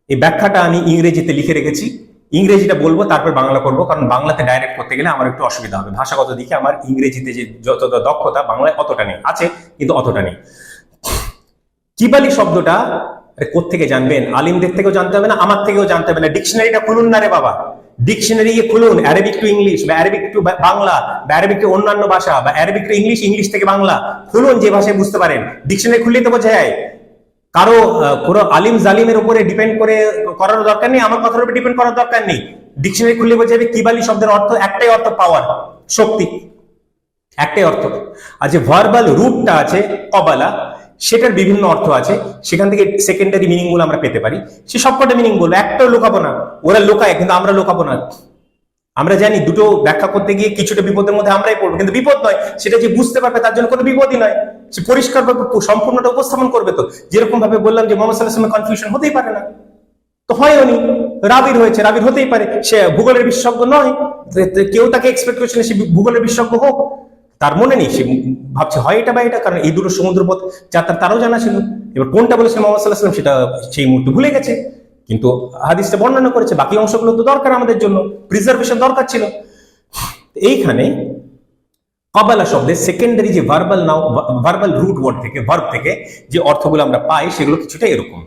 Speaker 1: এই ব্যাখ্যাটা আমি ইংরেজিতে লিখে রেখেছি, ইংরেজিটা বলবো তারপর বাংলা করবো, কারণ বাংলাতে ডাইরেক্ট করতে গেলে আমার একটু অসুবিধা হবে। ভাষাগত দিকে আমার ইংরেজিতে যে যতটা দক্ষতা বাংলায় অতটা নেই, আছে কিন্তু অতটা নেই। কিবালি শব্দটা কোত্থেকে জানবেন? আলিমদের থেকেও জানতে হবে না, আমার থেকেও জানতে হবে না। ডিকশনারিটা খুলুন না রে বাবা, ডিকশনারি খুলুন, অ্যারাবিক টু ইংলিশ বা অ্যারাবিক টু বাংলা বা অ্যারাবিক টু অন্যান্য ভাষা বা অ্যারাবিক টু ইংলিশ, ইংলিশ থেকে বাংলা খুলুন, যে ভাষায় বুঝতে পারেন। ডিকশনারি খুললেই তো বোঝা যায়। কারো পুরো আলিম জালিমের উপরে ডিপেন্ড করে করার দরকার নেই, আমার কথার উপরে ডিপেন্ড করার দরকার নেই। ডিকশনারি খুললে বোঝা যাবে কিবালি শব্দের অর্থ একটাই, অর্থ পাওয়ার, শক্তি, একটাই অর্থ। আর যে ভার্বাল রুটটা আছে কবালা, সেটার বিভিন্ন অর্থ আছে, সেখান থেকে সেকেন্ডারি মিনিং গুলো আমরা পেতে পারি। সে সবকটা মিনিং বলবো, একটাও লুকাবো না। ওরা লুকায় কিন্তু আমরা লুকাবো না। আমরা জানি দুটো ব্যাখ্যা করতে গিয়ে কিছুটা বিপদের মধ্যে আমরাই পড়বো, কিন্তু বিপদ নয়, সেটা যে বুঝতে পারবে তার জন্য কোনো বিপদই নয়। সে পরিষ্কার ভাবে সম্পূর্ণটা উপস্থাপন করবে। তো যেরকম ভাবে বললাম যে মোহাম্মদ সাল্লাল্লাহু আলাইহি ওয়াসাল্লামের কনফিউশন হতেই পারে না, তো হয়নি, রাবির হয়েছে, রাবির হতেই পারে, সে ভূগোলের বিশেষজ্ঞ নয়, কেউ তাকে এক্সপেক্ট করছে না সে ভূগোলের বিশেষজ্ঞ হোক, তার মনে নেই, সে ভাবছে হয় এটা বা এটা, কারণ এই দুটো সমুদ্রপথ যাত্রা তারও জানা ছিল। এবার কোনটা বলেছে মোহাম্মদ সাল্লাল্লাহু আলাইহি ওয়াসাল্লাম সেটা সেই মুহূর্তে ভুলে গেছে, কিন্তু হাদিসটা বর্ণনা করেছে, বাকি অংশগুলো তো দরকার আমাদের জন্য, প্রিজার্ভেশন দরকার ছিল। এইখানে কাবালা শব্দের সেকেন্ডারি যে ভার্বাল রুট ওয়ার্ড থেকে, ভার্ব থেকে যে অর্থগুলো আমরা পাই সেগুলো কিছুটা এরকম: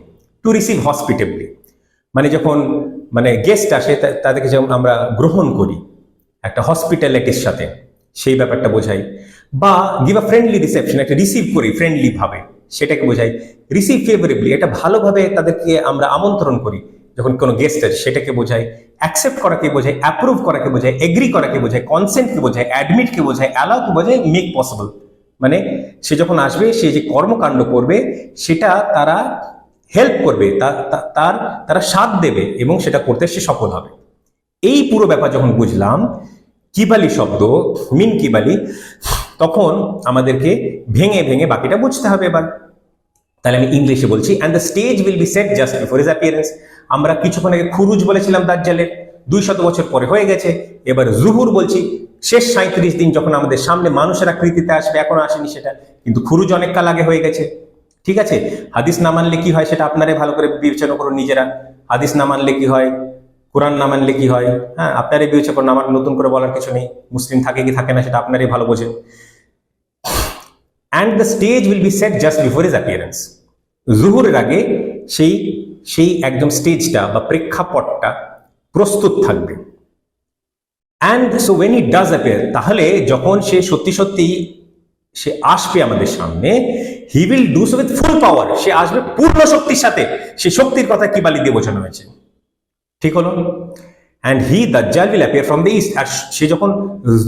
Speaker 1: টু রিসিভ হসপিটেবলি, মানে যখন মানে গেস্ট আসে তাদেরকে যেমন আমরা গ্রহণ করি একটা হসপিটালিটির সাথে, সেই ব্যাপারটা বোঝাই। বা গিভ আ ফ্রেন্ডলি রিসেপশন, একটা রিসিভ করি ফ্রেন্ডলি ভাবে, সেটাকে বোঝাই। রিসিভ ফেভারেবলি, এটা ভালোভাবে তাদেরকে আমরা আমন্ত্রণ করি যখন কোনো গেস্ট আছে, সেটাকে বোঝায়। অ্যাকসেপ্ট করাকে বোঝায়, অ্যাপ্রুভ করাকে বোঝায়, এগ্রি করাকে বোঝায়, কনসেন্টকে বোঝায়, অ্যাডমিটকে বোঝায়, অ্যালাউকে বোঝায়, মেক পসিবল, মানে সে যখন আসবে সে যে কর্মকাণ্ড করবে সেটা তারা হেল্প করবে, তারা সাথ দেবে এবং সেটা করতে সে সফল হবে। এই পুরো ব্যাপার যখন বুঝলাম, কিবালি শব্দ, মিন কিবালি, তখন আমাদেরকে ভেঙে ভেঙে বাকিটা বুঝতে হবে এবার। তাহলে আমি ইংলিশে বলছি, and the stage will be set just before his appearance. আমরা কিছুক্ষণ আগে খুরুজ বলেছিলাম দাজ্জালের, 200 বছর পরে হয়ে গেছে। এবার জুহুর বলছি, শেষ 37 দিন যখন আমাদের সামনে মানুষের আকৃতিতে আসবে, এখনো আসেনি সেটা, কিন্তু খুরুজ অনেক কাল আগে হয়ে গেছে। ঠিক আছে, হাদিস না মানলে কি হয় সেটা আপনারাই ভালো করে বিবেচনা করুন নিজেরা। হাদিস না মানলে কি হয়, কোরআন না মানলে কি হয়, হ্যাঁ আপনারাই বিবেচনা করুন, আমার নতুন করে বলার কিছু নেই। মুসলিম থাকে কি থাকে না সেটা আপনারাই ভালো বোঝেন। And the stage will be set just before his appearance, জুহুরের আগে সেই সেই একদম স্টেজটা বা প্রেক্ষাপটটা প্রস্তুত থাকবে। And so when it does appear, তাহলে যখন সে সত্যি সত্যি সে আসবে আমাদের সামনে, he will do so with full power, সে আসবে পূর্ণ শক্তির সাথে। সে শক্তির কথা কি বালি দিয়ে বোঝানো হয়েছে, ঠিক হলো? And he Dajjal will appear from the east, আর সে যখন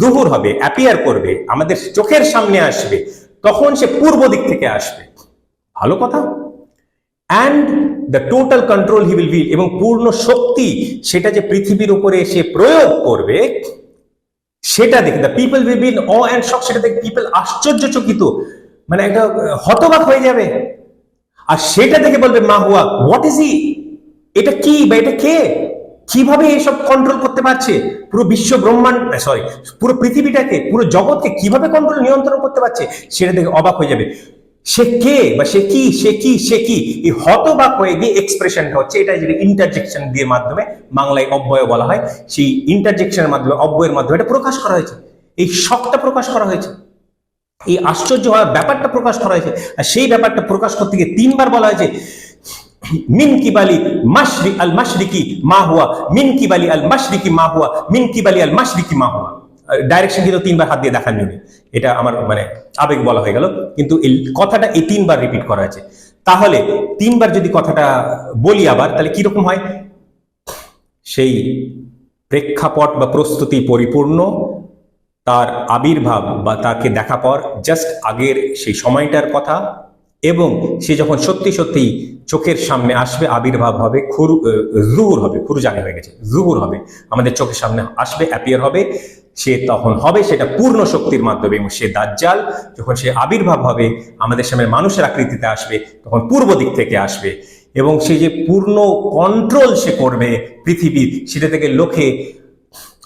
Speaker 1: জুহুর হবে, অ্যাপিয়ার করবে, আমাদের চোখের সামনে আসবে, তখন সে পূর্ব দিক থেকে আসবে। ভালো কথা। And the total control he will will, এবং পূর্ণ শক্তি সেটা যে পৃথিবীর উপরে সে প্রয়োগ করবে সেটা দেখে the people will be in awe and shock, সেটা দেখে পিপল আশ্চর্যচকিত, মানে একটা হতবাক হয়ে যাবে। আর সেটা দেখে বলবে মা হুয়া, হোয়াট ইজ হি, এটা কি বা এটা কে, কিভাবে এসব কন্ট্রোল করতে পারছে, পুরো বিশ্ব ব্রহ্মাণ্ড, সরি পুরো পৃথিবীটাকে, পুরো জগৎকে কিভাবে কন্ট্রোল নিয়ন্ত্রণ করতে পারছে, সেটা দেখে অবাক হয়ে যাবে। সে কে বা সে কি, সে কি, সে কি, এই হতবাক হয়ে গিয়ে এক্সপ্রেশনটা হচ্ছে, এটা যেটা ইন্টারজেকশন দিয়ে মাধ্যমে, বাংলায় অব্যয় বলা হয়, সেই ইন্টারজেকশনের মাধ্যমে, অব্যয়ের মাধ্যমে এটা প্রকাশ করা হয়েছে, এই শখটা প্রকাশ করা হয়েছে, এই আশ্চর্য হওয়ার ব্যাপারটা প্রকাশ করা হয়েছে। আর সেই ব্যাপারটা প্রকাশ করতে গিয়ে 3 বার বলা হয়েছে মিন কিবালি মাশরিক আল মাশরিকি মা হুয়া, মিন কিবালি আল মাশরিকি মা হুয়া, মিন কিবালি আল মাশরিকি মা হুয়া। ডাইরেকশন কিন্তু 3 বার হাত দিয়ে দেখার নিয়ম, এটা আমার মানে আবেগ বলা হয়ে গেল, কিন্তু এই কথাটা এই 3 বার রিপিট করা হয়েছে। তাহলে 3 বার যদি কথাটা বলি আবার, তাহলে কিরকম হয়? সেই প্রেক্ষাপট বা প্রস্তুতি পরিপূর্ণ, তার আবির্ভাব বা তাকে দেখা পর জাস্ট আগের সেই সময়টার কথা, এবং সে যখন সত্যি সত্যি চোখের সামনে আসবে, আবির্ভাব হবে, জুহুর হবে, খুরু জানি হয়ে গেছে, জুহুর হবে, আমাদের চোখের সামনে আসবে, অ্যাপিয়ার হবে, সে তখন হবে সেটা পূর্ণ শক্তির মাধ্যমে। এবং সে দাজ্জাল যখন সে আবির্ভাব হবে, আমাদের সামনে মানুষের আকৃতিতে আসবে, তখন পূর্ব দিক থেকে আসবে, এবং সে যে পূর্ণ কন্ট্রোল সে করবে পৃথিবীর, সেটা থেকে লোকে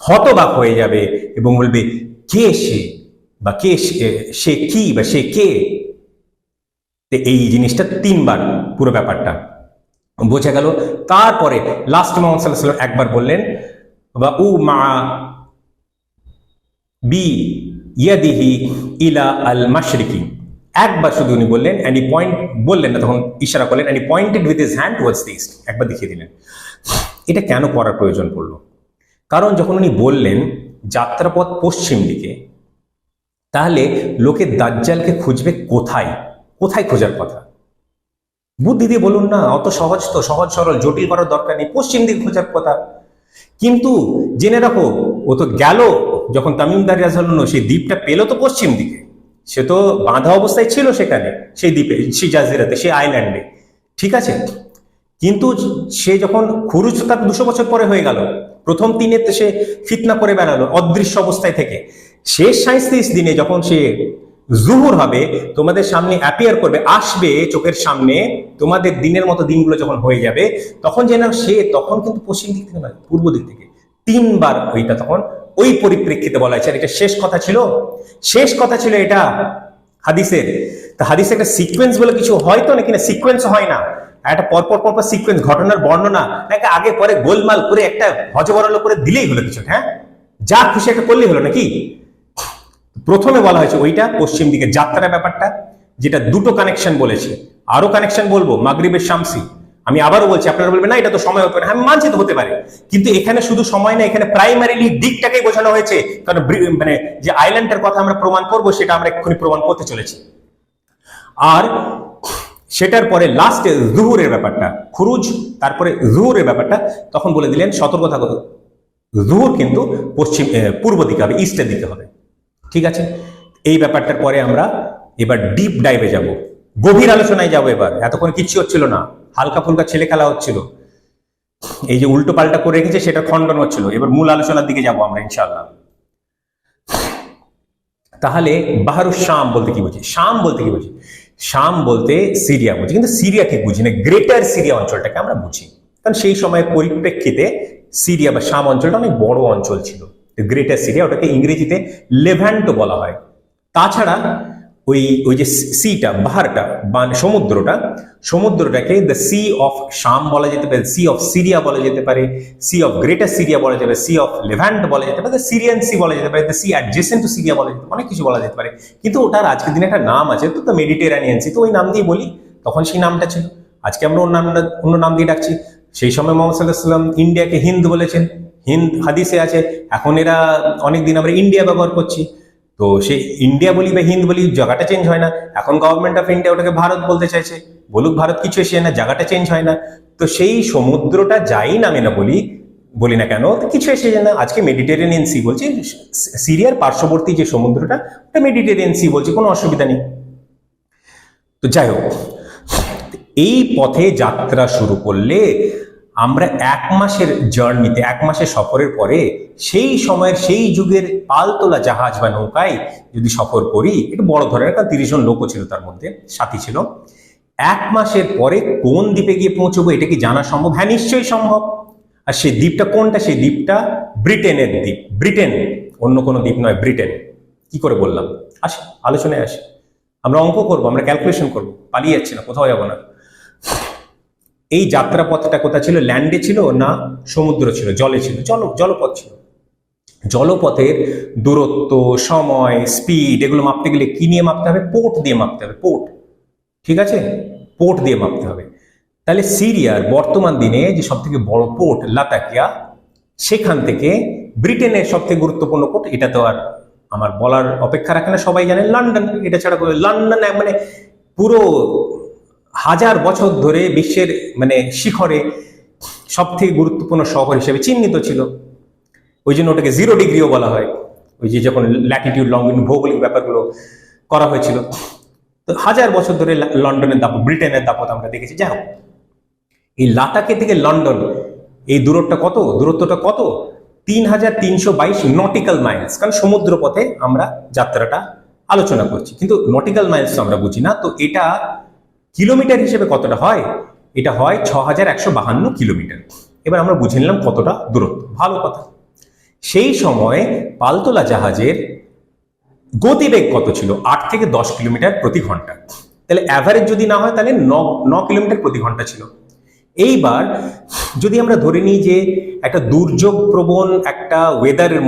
Speaker 1: হতবাক হয়ে যাবে এবং বলবে কে সে, বা কে সে কি, বা সে কে। এই জিনিসটা 3 বার পুরো ব্যাপারটা বোঝা গেল। তারপরে লাস্ট মোহাম্মদ সাল্লাল্লাহু আলাইহি ওয়াসাল্লাম একবার বললেন বা উ মা বি ইয়াদিহি ইলা আল মাশরিকি, একবার শুধু উনি বললেন, এন্ড হি পয়েন্ট, বললেন না তখন ইশারা করলেন, and he pointed with his hand towards the east, একবার দেখিয়ে দিলেন। এটা কেন করার প্রয়োজন পড়লো? কারণ যখন উনি বললেন যাত্রাপথ পশ্চিম দিকে, তাহলে লোকে দাজ্জালকে খুঁজবে কোথায়, কোথায় খোঁজার কথা? বুদ্ধি দিয়ে বলুন না, অত সহজ তো, সহজ সরল, জটিল করার দরকার নেই, পশ্চিম দিকে খোঁজার কথা। কিন্তু জেনে রাখো, ও তো গেল যখন তামিমদারি রাজহালুনো সেই দ্বীপটা পেল তো পশ্চিম দিকে, সে তো বাঁধা অবস্থায় ছিল সেখানে, সেই দ্বীপে, সেই জাজিরাতে, সেই আইল্যান্ডে, ঠিক আছে। কিন্তু সে যখন খুরুজ তার 200 বছর পরে হয়ে গেল, প্রথম 3 সে ফিতনা করে বেড়ালো অদৃশ্য অবস্থায় থেকে, শেষ 37 দিনে যখন সে জুহুর হবে, তোমাদের সামনে অ্যাপিয়ার করবে, আসবে চোখের সামনে, তোমাদের দিনের মতো দিনগুলো যখন হয়ে যাবে, তখন যেন সে, তখন কিন্তু পশ্চিম দিক থেকে নয়, পূর্ব দিক থেকে 3বার ওইটা তখন ওই পরিপ্রেক্ষিতে বলা হয়েছে। আর এটা শেষ কথা ছিল, শেষ কথা ছিল এটা হাদিসের। তা হাদিসে একটা সিকোয়েন্স বলে কিছু হয় তো নাকি, না সিকোয়েন্স হয় না, একটা পরপর পরপর সিকোয়েন্স, ঘটনার বর্ণনা নাকি আগে পরে গোলমাল করে একটা হজবরল করে দিলেই হলো কিছু, হ্যাঁ যা খুশি একটা করলেই হলো নাকি। প্রথমে বলা হয়েছে ওইটা পশ্চিম দিকে যাত্রার ব্যাপারটা, যেটা দুটো কানেকশন বলেছি, আরো কানেকশন বলবো মাগরিবের শামসি। আমি আবারও বলছি, আপনারা বলবেন না এটা তো সময় হতে পারে, আমি মানছি তো হতে পারে, কিন্তু এখানে শুধু সময় না, এখানে প্রাইমারিলি দিকটাকেই বোঝানো হয়েছে। কারণ মানে যে আইল্যান্ডের কথা আমরা প্রমাণ করব, সেটা আমরা এক্ষুনি প্রমাণ করতে চলেছি। আর সেটার পরে লাস্টে জুহুরের ব্যাপারটা, খুরুজ, তারপরে জুহুরের ব্যাপারটা তখন বলে দিলেন সতর্ক থাকো, জুহুর কিন্তু পূর্ব দিকে হবে, ইস্টের দিকে হবে। ঠিক আছে, এই ব্যাপারটার পরে আমরা এবার ডিপ ডাইভে যাব, গভীর আলোচনায় যাব। এবার এতক্ষণ কিচ্ছু হচ্ছিল না, হালকা ফুলকা ছেলে খেলা হচ্ছিল, এই যে উল্টো পাল্টা করে রেখেছে সেটা খণ্ডন হচ্ছিল। এবার মূল আলোচনার দিকে যাব আমরা ইনশাআল্লাহ। তাহলে বাহারুস শাম বলতে কি বুঝি, শাম বলতে কি বুঝি? শাম বলতে সিরিয়া বুঝি, কিন্তু সিরিয়া ঠিক বুঝি না, গ্রেটার সিরিয়া অঞ্চলটাকে আমরা বুঝি। কারণ সেই সময়ের পরিপ্রেক্ষিতে সিরিয়া বা শাম অঞ্চলটা অনেক বড় অঞ্চল ছিল, গ্রেটার সিরিয়া, ওটাকে ইংরেজিতে লেভ্যান্টও বলা হয়। তাছাড়া ওই ওই যে সিটা, বাহারটা বা সমুদ্রটাকে দ্য সি অফ শাম বলা যেতে পারে, সি অফ সিরিয়া বলা যেতে পারে, সি অফ গ্রেটার সিরিয়া বলা যেতে পারে, সি অফ লেভ্যান্ট বলা যেতে পারে, দ্য সিরিয়ান সি বলা যেতে পারে, the sea adjacent to Syria বলা যেতে পারে, অনেক কিছু বলা যেতে পারে। কিন্তু ওটার আজকের দিনে একটা নাম আছে, তো দ্য মেডিটেরানিয়ান সি, তো ওই নাম দিয়ে বলি, তখন সেই নামটা ছিল, আজকে আমরা অন্য নাম দিয়ে ডাকছি। সেই সময় মোহাম্মদ সাল্লাল্লাহু আলাইহি ওয়াসাল্লাম ইন্ডিয়াকে হিন্দ বলেছেন, হিন্দ হাদিসে আছে। এখন এরা অনেকদিন আমরা ইন্ডিয়া ব্যবহার করছি, তো সে ইন্ডিয়া বলি বা হিন্দ বলি, জায়গাটা চেঞ্জ হয় না। এখন গভর্নমেন্ট অফ ইন্ডিয়া ওটাকে ভারত বলতে চাইছে, বলুক ভারত, কিছু এসে না, জায়গাটা চেঞ্জ হয় না। তো সেই সমুদ্রটা যাই নামে না বলি না কেন, তো কিছু এসে যায় না। আজকে মেডিটেরিয়ান সি বলছি, সিরিয়ার পার্শ্ববর্তী যে সমুদ্রটা, ওটা মেডিটেরিয়ান সি বলছি, কোনো অসুবিধা নেই। তো যাই হোক, এই পথে যাত্রা শুরু করলে আমরা 1 মাসের জার্নিতে, 1 মাসের সফরের পরে সেই সময়ের সেই যুগের পালতোলা জাহাজ বা নৌকায় যদি সফর করি, একটু বড় ধরনের, কারণ 30 জন লোকও ছিল তার মধ্যে, সাথী ছিল। 1 মাসের পরে কোন দ্বীপে গিয়ে পৌঁছবো এটা কি জানা সম্ভব? হ্যাঁ, নিশ্চয়ই সম্ভব। আর সেই দ্বীপটা কোনটা? সেই দ্বীপটা ব্রিটেনের দ্বীপ, ব্রিটেন, অন্য কোনো দ্বীপ নয়, ব্রিটেন। কি করে বললাম? আসে আলোচনায় আসে, আমরা অঙ্ক করবো, আমরা ক্যালকুলেশন করবো, পালিয়ে যাচ্ছি না, কোথাও যাবো না। এই যাত্রাপথটা কোথায় ছিল? ল্যান্ডে ছিল না সমুদ্র ছিল, জলে ছিল? জলপথ ছিল। জলপথের দূরত্ব, সময়, স্পিড, এগুলো মাপতে গেলে কি নিয়ে মাপতে হবে? পোর্ট দিয়ে মাপতে হবে, পোর্ট। ঠিক আছে, পোর্ট দিয়ে মাপতে হবে। তাহলে সিরিয়ার বর্তমান দিনে যে সব থেকে বড় পোর্ট লাতাকিয়া, সেখান থেকে ব্রিটেনের সব থেকে গুরুত্বপূর্ণ পোর্ট, এটা তো আর আমার বলার অপেক্ষা রাখে না, সবাই জানেন, লন্ডন। এটা ছাড়া লন্ডন মানে পুরো 1000 বছর ধরে বিশ্বের মানে শিখরে সব থেকে গুরুত্বপূর্ণ শহর হিসেবে চিহ্নিত ছিল। ওই জন্য ওটাকে 0 ডিগ্রিও বলা হয়, ওই যে যখন ল্যাটিটিউড লংটিটিউড ভৌগোলিক ব্যাপারগুলো করা হয়েছিল। তো 1000 বছর ধরে লন্ডনের দাপট, ব্রিটেনের দাপট আমরা দেখেছি। যাই হোক, এই লাতাকে থেকে লন্ডন এই দূরত্বটা কত? 3322 নটিক্যাল মাইলস। কারণ সমুদ্র পথে আমরা যাত্রাটা আলোচনা করছি, কিন্তু নটিক্যাল মাইলস আমরা বুঝি না। তো এটা কিলোমিটার হিসেবে কতটা হয়? এটা হয় 6152 কিলোমিটার। এবার আমরা বুঝে নিলাম কতটা দূরত্ব, ভালো কথা। সেই সময় পালতোলা জাহাজের গতিবেগ কত ছিল? 8 থেকে 10 কিলোমিটার প্রতি ঘন্টা। তাহলে অ্যাভারেজ যদি না হয়, তাহলে 9 কিলোমিটার প্রতি ঘন্টা ছিল। এইবার যদি আমরা ধরে নিই যে একটা দুর্যোগ প্রবণ একটা ওয়েদারের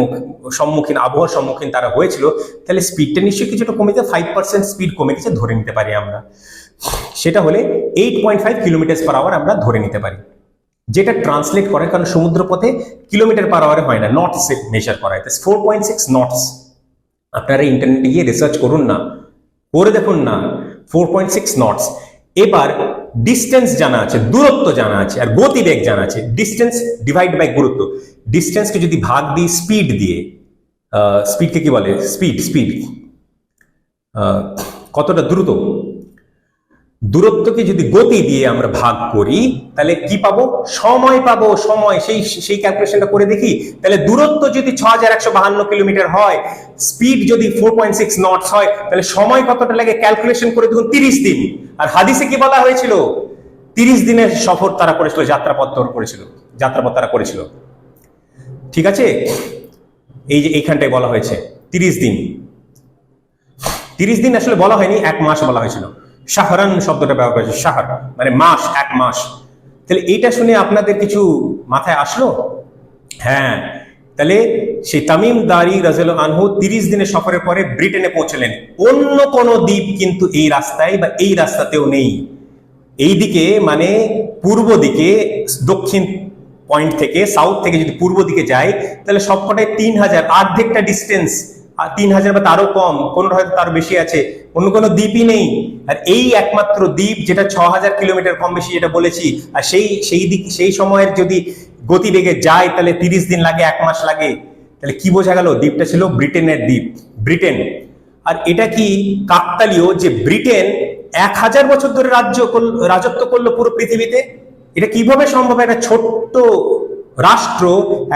Speaker 1: সম্মুখীন, আবহাওয়ার সম্মুখীন তারা হয়েছিল, তাহলে স্পিডটা নিশ্চয়ই কিছুটা কমে যায়, 5% স্পিড কমে গেছে ধরে নিতে পারি আমরা। সেটা হলে 8.5 কিলোমিটার পার আওয়ার আমরা ধরে নিতে পারি, যেটা ট্রান্সলেট করে, কারণ সমুদ্রপথে কিলোমিটার পার আওয়ারে হয় না, নটসে মেজার করা হয়। 4.6 নটস। আপনারা ইন্টারনেটে গিয়ে রিসার্চ করুন না, করে দেখুন না, 4.6 নটস। এবার ডিস্টেন্স জানা আছে, দূরত্ব জানা আছে, আর গতিবেগ জানা আছে। ডিস্টেন্স ডিভাইড বাই গুরুত্ব, ডিস্টেন্সকে যদি ভাগ দিই স্পিড দিয়ে, স্পিডকে কি বলে? স্পিড কতটা দ্রুত, দূরত্বকে যদি গতি দিয়ে আমরা ভাগ করি তাহলে কি পাবো? সময় পাবো। সময়, সেই ক্যালকুলেশনটা করে দেখি। তাহলে দূরত্ব যদি 6152 কিলোমিটার হয়, স্পিড যদি 4.6 নটস হয়, তাহলে সময় কতটা লাগে ক্যালকুলেশন করে দেখুন, 30 দিন। আর হাদিসে কি বলা হয়েছিল? 30 দিনের সফর তারা করেছিল, যাত্রাপথ তারা করেছিল। ঠিক আছে, এই যে এইখানটায় বলা হয়েছে 30 দিন। 30 দিন আসলে বলা হয়নি, 1 মাস বলা হয়েছিল। শাহরান শব্দটা ব্যবহার করেছে, শাহর মানে মাস, 1 মাস। তাহলে এইটা শুনে আপনাদের কিছু মাথায় আসলো? হ্যাঁ, তাহলে সেই তামিম দারি রাদিয়াল্লাহু আনহু 30 দিনের সফরের পরে ব্রিটেনে পৌঁছলেন। অন্য কোন দ্বীপ কিন্তু এই রাস্তায় বা এই রাস্তাতেও নেই। এই দিকে মানে পূর্ব দিকে, দক্ষিণ পয়েন্ট থেকে, সাউথ থেকে যদি পূর্ব দিকে যাই, তাহলে সবকটাই 3000, অর্ধেকটা ডিস্টেন্স, 3000 বা তারও কম, কোন হয়তো তার বেশি আছে। অন্য কোনো দ্বীপই নেই। আর এই একমাত্র দ্বীপ যেটা 6000 কিলোমিটার কম বেশি, যেটা বলেছি। আর সেই সময়ের যদি গতিবেগে যায় তাহলে 30 দিন লাগে, 1 মাস লাগে। তাহলে কি বোঝা গেল? দ্বীপটা ছিল ব্রিটেনের দ্বীপ, ব্রিটেন। আর এটা কি কাকতালীয় যে ব্রিটেন 1000 বছর ধরে রাজত্ব করলো পুরো পৃথিবীতে? এটা কিভাবে সম্ভব? একটা ছোট্ট রাষ্ট্র,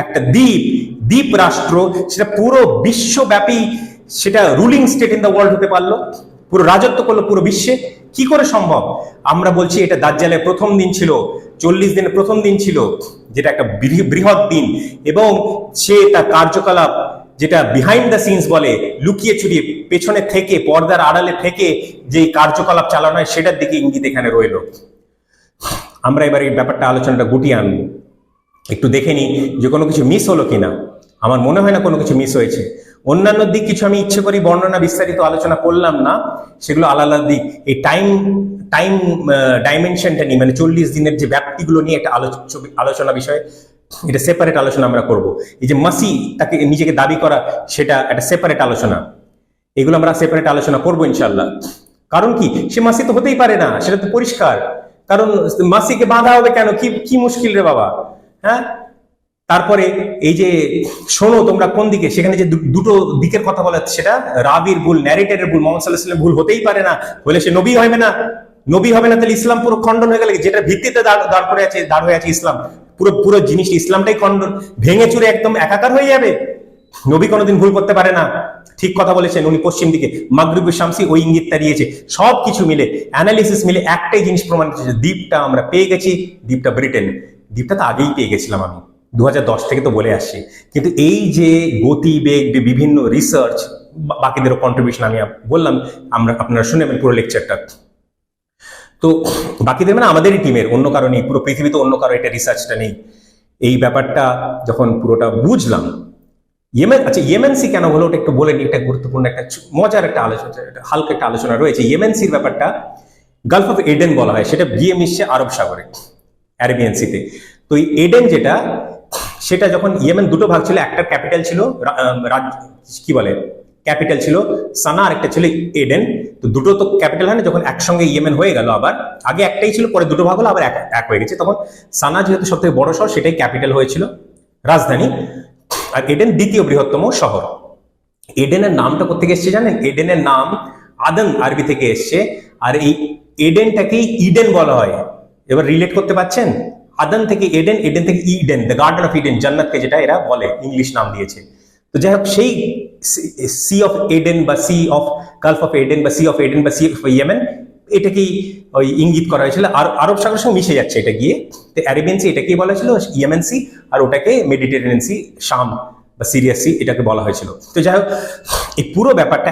Speaker 1: একটা দ্বীপ রাষ্ট্র, সেটা পুরো বিশ্বব্যাপী সেটা ruling state in the world হতে পারলো, পুরো রাজত্ব করলো পুরো বিশ্বে। কি করে সম্ভব? আমরা বলছি এটা দাজ্জালের প্রথম দিন ছিল, 40 দিনের প্রথম দিন ছিল, যেটা একটা বৃহৎ দিন। এবং সে তার কার্যকলাপ, যেটা বিহাইন্ড দ্য সিনস বলে, লুকিয়ে চুরিয়ে পেছনে থেকে, পর্দার আড়ালে থেকে যে কার্যকলাপ চালানো হয়, সেটার দিকে ইঙ্গিত এখানে রইল। আমরা এবার এই ব্যাপারটা, আলোচনাটা গুটিয়ে আনবো। একটু দেখে নিই যে কোনো কিছু মিস হলো কিনা। আমার মনে হয় না কোনো কিছু মিস হয়েছে। অন্যান্য দিক কিছু আমি ইচ্ছে করি বর্ণনা বিস্তারিত আলোচনা করলাম না, সেগুলো আলাদা দিক। এই টাইম ডাইমেনশনটা নিয়ে, মানে 40 দিনের যে ব্যাপ্তিগুলো নিয়ে একটা আলোচনা বিষয়, এটা সেপারেট আলোচনা আমরা করব। এই যে মাসি তাকে নিজেকে দাবি করা, সেটা একটা সেপারেট আলোচনা। এগুলো আমরা সেপারেট আলোচনা করবো ইনশাল্লাহ। কারণ কি, সে মাসি তো হতেই পারে না, সেটা তো পরিষ্কার। কারণ মাসিকে বাঁধা হবে কেন? কি মুশকিল রে বাবা। হ্যাঁ, তারপরে এই যে শোনো তোমরা কোন দিকে, সেখানে যে দুটো দিকের কথা বলা, সেটা রাবির ভুল, ন্যারেটরের ভুল, মোহাম্মদ সাল্লাল্লাহু আলাইহি ওয়াসাল্লামের ভুল হতেই পারে না। হলে সে নবী হবে না। নবী হবে না, তাহলে ইসলাম পুরো খণ্ডন হয়ে গেল। যেটা ভিত্তিতে দাঁড় হয়ে আছে ইসলাম, পুরো জিনিস ইসলামটাই খণ্ডন, ভেঙে চুরে একদম একাকার হয়ে যাবে। নবী কোনোদিন ভুল করতে পারে না। ঠিক কথা বলেছেন উনি। পশ্চিম দিকে মাগরিবুশ শামসি ওই ইঙ্গিতটা দিয়েছে। সবকিছু মিলে, অ্যানালিসিস মিলে একটাই জিনিস প্রমাণ করছে, দ্বীপটা আমরা পেয়ে গেছি, দ্বীপটা ব্রিটেন। দ্বীপটা তো আগেই পেয়ে গেছিলাম, আমি 2010 থেকে তো বলে আসছি। কিন্তু এই যে গতিবেগ, বিভিন্ন রিসার্চ, বাকিদেরও কন্ট্রিবিউশন আমি বললাম, আপনারা শুনেবেন পুরো লেকচারটা। তো বাকিদের মানে আমাদেরই টিমের, অন্য কারো নেই, পুরো পৃথিবীতে অন্য কারো এটা রিসার্চটা নেই। এই ব্যাপারটা যখন পুরোটা বুঝলাম, ইয়েমেনসি কেন হলো ওটা একটু বলে নি। একটা গুরুত্বপূর্ণ, একটা মজার একটা আলোচনা, হালকা একটা আলোচনা রয়েছে। ইয়েমেনসির ব্যাপারটা গালফ অফ এডেন বলা হয়, সেটা গিয়ে মিশছে আরব সাগরে, অ্যারাবিয়ান সিতে। তো এই এডেন যেটা, সেটা যখন ইয়েমেন দুটো ভাগ ছিল, একটা ক্যাপিটাল ছিল, কি বলে, ক্যাপিটাল ছিল সানা, আর একটা ছিল এডেন। তো দুটো তো ক্যাপিটাল হয় না, যখন একসঙ্গে ইয়েমেন হয়ে গেল, আবার আগে একটাই ছিল, পরে দুটো ভাগ হলো, আবার এক হয়ে গেছে। তখন সানা যেহেতু সব থেকে বড় শহর, সেটাই ক্যাপিটাল হয়েছিল, রাজধানী। আর এডেন দ্বিতীয় বৃহত্তম শহর। এডেনের নামটা কোথেকে এসছে জানেন? এডেনের নাম আদন আরবি থেকে এসছে। আর এই এডেনটাকেই ইডেন বলা হয়। এবার রিলেট করতে পারছেন? আদন থেকে এডেন, এডেন থেকে Eden, the garden of Eden, জান্নাতকে যেটা এরা বলে, ইংলিশ নাম দিয়েছে। তো যাই হোক, সেই সি অফ এডেন বা sea of gulf of Aden বা সি অফ এডেন বা সি অফ ইয়েমেন, এটাকেই ওই ইঙ্গিত করা হয়েছিল। আর আরব সাগরের সঙ্গে মিশে যাচ্ছে এটা গিয়ে। তো অ্যারাবিয়ান সি এটাকেই বলা হয়েছিল ইয়েমেন সি, আর ওটাকে মেডিটেরিয়ান সি, শাম বা সিরিয়া সি, এটাকে বলা হয়েছিল। তো যাই হোক, এই পুরো ব্যাপারটা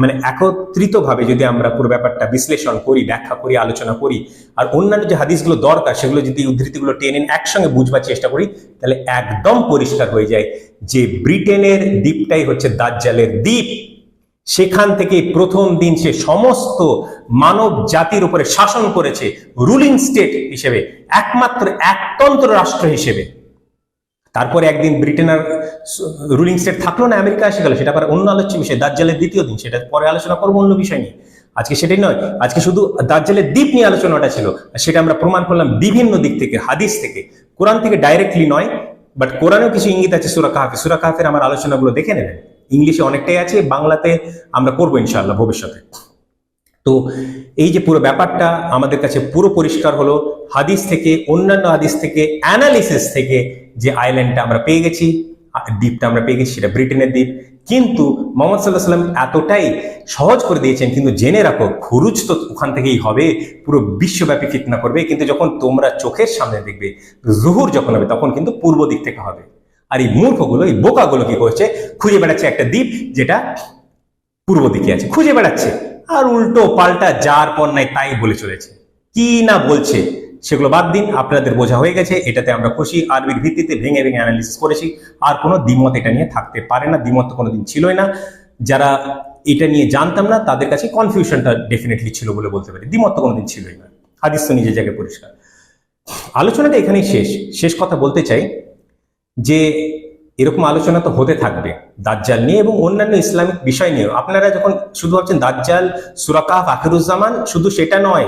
Speaker 1: মানে একত্রিতভাবে যদি আমরা পুরো ব্যাপারটা বিশ্লেষণ করি, ব্যাখ্যা করি, আলোচনা করি, আর অন্যান্য যে হাদিসগুলো দরকার সেগুলো যদি উদ্ধৃতিগুলো টেনে একসঙ্গে বুঝবার চেষ্টা করি, তাহলে একদম পরিষ্কার হয়ে যায় যে ব্রিটেনের দ্বীপটাই হচ্ছে দাজ্জালের দ্বীপ। সেখান থেকে প্রথম দিন সে সমস্ত মানব জাতির উপরে শাসন করেছে, রুলিং স্টেট হিসেবে, একমাত্র একতন্ত্র রাষ্ট্র হিসেবে। তারপরে একদিন ব্রিটেনের রুলিং স্টেট থাকলো না, আমেরিকা এসে গেল, সেটা আবার অন্য আলোচ্য বিষয়। দাজ্জালের দ্বিতীয় দিন, সেটা পরে আলোচনা করবো অন্য বিষয় নিয়ে। আজকে সেটাই নয়, আজকে শুধু দাজ্জালের দ্বীপ নিয়ে আলোচনাটা ছিল। সেটা আমরা প্রমাণ করলাম বিভিন্ন দিক থেকে, হাদিস থেকে, কোরআন থেকে ডাইরেক্টলি নয়, বাট কোরআনেও কিছু ইঙ্গিত আছে। সূরা কাহফে, সূরা কাহফের আমার আলোচনাগুলো দেখে নেবেন, ইংলিশে অনেকটাই আছে, বাংলাতে আমরা করবো ইনশাআল্লাহ ভবিষ্যতে। তো তো এই যে পুরো ব্যাপারটা আমাদের কাছে পুরো পরিষ্কার হলো হাদিস থেকে, অন্যান্য হাদিস থেকে, অ্যানালিসিস থেকে, যে আইল্যান্ডটা আমরা পেয়ে গেছি, দ্বীপটা আমরা পেয়ে গেছি, সেটা ব্রিটেনের দ্বীপ। কিন্তু মোহাম্মদ সাল্লাহ সাল্লাম এতটাই সহজ করে দিয়েছেন, কিন্তু জেনে রাখো খুরুজ তো ওখান থেকেই হবে, পুরো বিশ্বব্যাপী ফিতনা করবে। কিন্তু যখন তোমরা চোখের সামনে দেখবে জুহুর যখন হবে, তখন কিন্তু পূর্ব দিক থেকে হবে। আর এই মূর্খগুলো, এই বোকাগুলো কি করছে, খুঁজে বেড়াচ্ছে একটা দ্বীপ যেটা পূর্ব দিকে আছে, খুঁজে বেড়াচ্ছে আর উল্টো পাল্টা যার পর নাই তাই বলে চলেছে। কি না বলছে সেগুলো বাদ দিন, আপনাদের বোঝা হয়ে গেছে, এটাতে আমরা খুশি। আরবির ভিত্তিতে ভেঙে ভেঙে অ্যানালিসিস করেছি, আর কোনো দ্বিমত এটা নিয়ে থাকতে পারে না, দ্বিমত তো কোনোদিন ছিলই না। যারা এটা নিয়ে জানতাম না তাদের কাছে কনফিউশনটা ডেফিনেটলি ছিল বলে বলতে পারি, দ্বিমত তো কোনোদিন ছিলই না। হাদিস তো নিজের জায়গায় পরিষ্কার। আলোচনাটা এখানেই শেষ কথা বলতে চাই যে এরকম আলোচনা তো হতে থাকবে দাজ্জাল নিয়ে এবং অন্যান্য ইসলামিক বিষয় নিয়েও। আপনারা যখন শুধু ভাবছেন দাজ্জাল, সূরা কাহফ, আখিরুজ্জামান, শুধু সেটা নয়,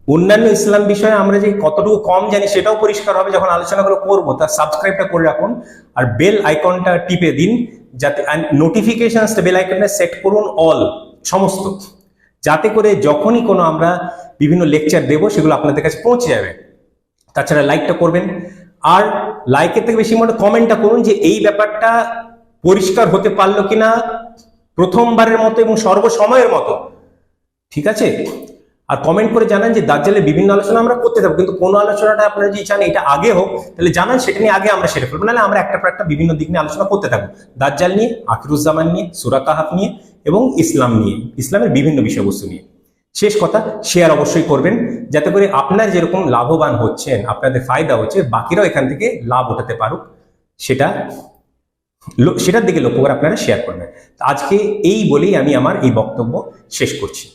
Speaker 1: অন্যান্য ইসলাম বিষয়ে আমরা যে কতটুকু কম জানি সেটাও পরিষ্কার হবে যখন আলোচনাগুলো করবো। তার সাবস্ক্রাইবটা করে রাখুন আর বেল আইকনটা টিপে দিন, যাতে নোটিফিকেশনসটা বেল আইকনে সেট করুন অল, সমস্ত, যাতে করে যখনই কোনো আমরা বিভিন্ন লেকচার দেবো সেগুলো আপনাদের কাছে পৌঁছে যাবে। তাছাড়া লাইকটা করবেন, আর লাইকের থেকে বেশি মনে কমেন্টটা করুন যে এই ব্যাপারটা পরিষ্কার হতে পারলো কিনা প্রথমবারের মতো এবং সর্বসময়ের মতো, ঠিক আছে? আর কমেন্ট করে জানান যে দাজ্জালের বিভিন্ন আলোচনা আমরা করতে থাকবো, কিন্তু কোন আলোচনাটা আপনারা যদি চান এটা আগে হোক তাহলে জানান, সেটা নিয়ে আগে আমরা সেরে ফেলবো, নাহলে আমরা একটা পর একটা বিভিন্ন দিক নিয়ে আলোচনা করতে থাকবো, দাজ্জাল নিয়ে, আখিরুজ্জামান নিয়ে, সূরা কাহফ নিয়ে এবং ইসলাম নিয়ে, ইসলামের বিভিন্ন বিষয়বস্তু নিয়ে। শেষ কথা, শেয়ার অবশ্যই করবেন, যাতে করে আপনার যেরকম লাভবান হচ্ছেন, আপনাদের ফায়দা হচ্ছে, বাকিরাও এখান থেকে লাভ উঠাতে পারুক, সেটার দিকে লক্ষ্য করে আপনারা শেয়ার করবেন। আজকে এই বলেই আমি আমার এই বক্তব্য শেষ করছি।